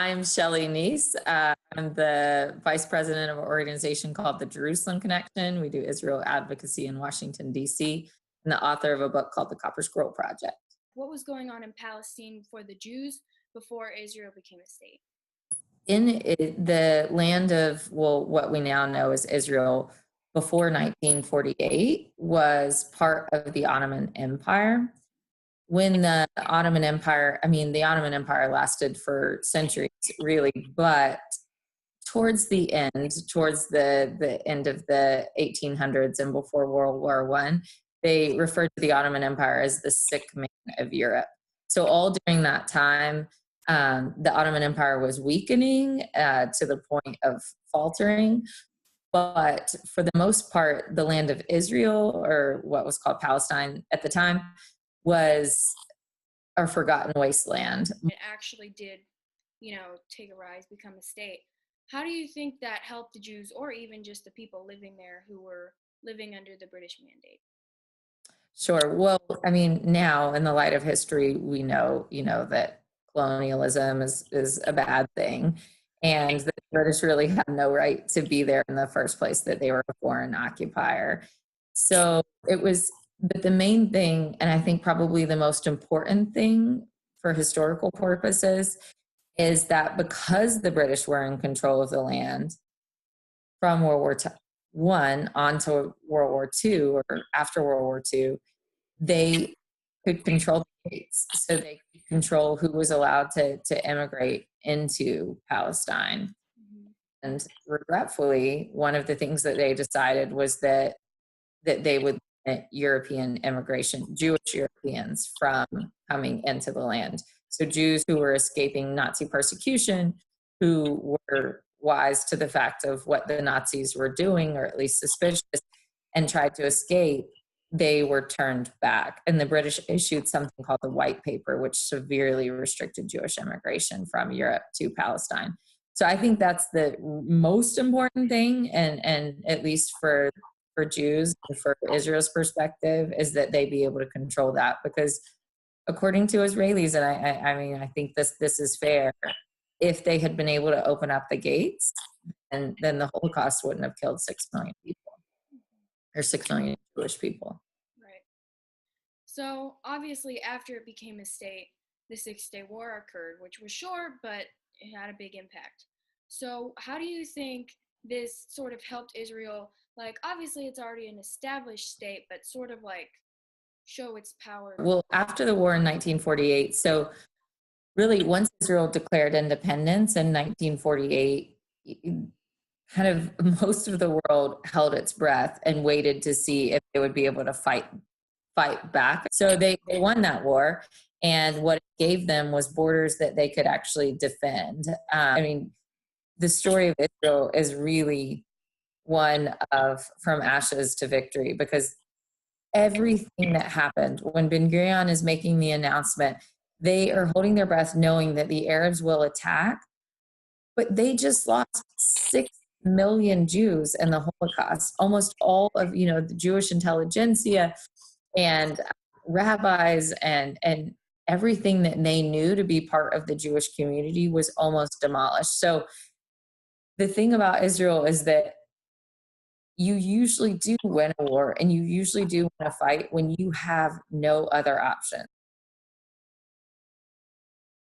I'm Shelley Neese. I'm the vice president of an organization called the Jerusalem Connection. We do Israel advocacy in Washington, D.C., and the author of a book called the Copper Scroll Project. What was going on in Palestine for the Jews before Israel became a state? The land of, well, what we now know as Israel before 1948 was part of the Ottoman Empire. When the Ottoman Empire, the Ottoman Empire lasted for centuries, really, but towards the end of the 1800s and before World War I, they referred to the Ottoman Empire as the sick man of Europe. So all during that time, the Ottoman Empire was weakening to the point of faltering. But for the most part, the land of Israel, or what was called Palestine at the time, was a forgotten wasteland. It actually did, take a rise, become a state. How do you think that helped the Jews, or even just the people living there who were living under the British mandate? Sure. Well, now in the light of history, we know, that colonialism is a bad thing, and the British really had no right to be there in the first place, that they were a foreign occupier. So but the main thing, and I think probably the most important thing for historical purposes, is that because the British were in control of the land from World War I on to World War II, or after World War II, they could control the gates. So they could control who was allowed to immigrate into Palestine. Mm-hmm. And regretfully, one of the things that they decided was that they would limit European immigration, Jewish Europeans, from coming into the land. So Jews who were escaping Nazi persecution, who were wise to the fact of what the Nazis were doing, or at least suspicious, and tried to escape, they were turned back. And the British issued something called the White Paper, which severely restricted Jewish immigration from Europe to Palestine. So I think that's the most important thing, and at least for Jews and for Israel's perspective, is that they be able to control that. Because according to Israelis, and I think this is fair, if they had been able to open up the gates, and then the Holocaust wouldn't have killed 6 million people, or 6 million Jewish people. Right. So obviously, after it became a state, the Six-Day War occurred, which was short, but it had a big impact. So how do you think this sort of helped Israel? Like, obviously, it's already an established state, but sort of like show its power. Well, after the war in 1948, so really, once Israel declared independence in 1948, kind of most of the world held its breath and waited to see if they would be able to fight back. So they won that war, and what it gave them was borders that they could actually defend. The story of Israel is really one of from ashes to victory, because everything that happened when Ben Gurion is making the announcement, they are holding their breath knowing that the Arabs will attack, but they just lost 6 million Jews in the Holocaust. Almost all of, the Jewish intelligentsia and rabbis and everything that they knew to be part of the Jewish community was almost demolished. So the thing about Israel is that you usually do win a war, and you usually do win a fight when you have no other options.